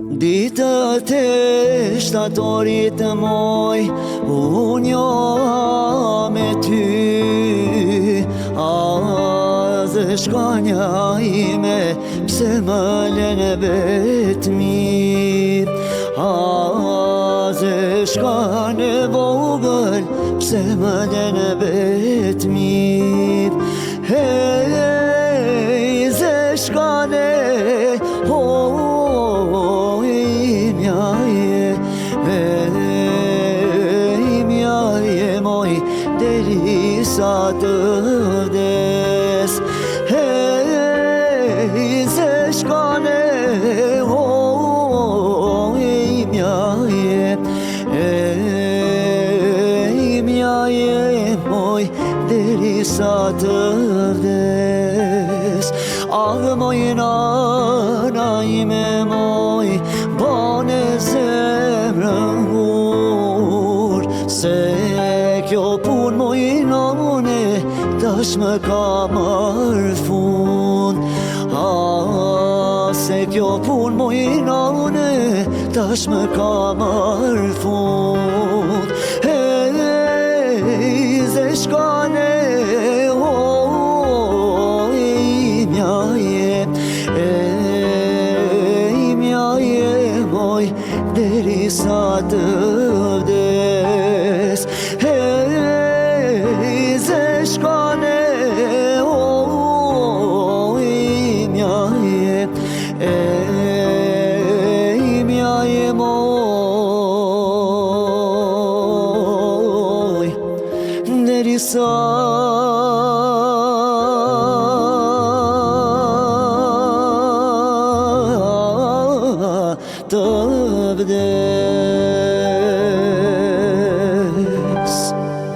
Ditët e shtatorit moj, unë jam me ty. Azë shkanja ime, pse më lënë vetmi. Azë shkane vogël, pse më lënë vetmi. Hej, zë shkane, derisa të vdes. Hej, se shkane, imja je moj, derisa të vdes. Ah, moj nana ime moj, bane zemrën gur, se kjo pun moj nane, tash më ka marrë fund. Se kjo pun moj nane, tash më ka marrë fund. Hej, ze shkane, imja je moj, derisa të vdes. Shkane, imja je moj, derisa të vdes.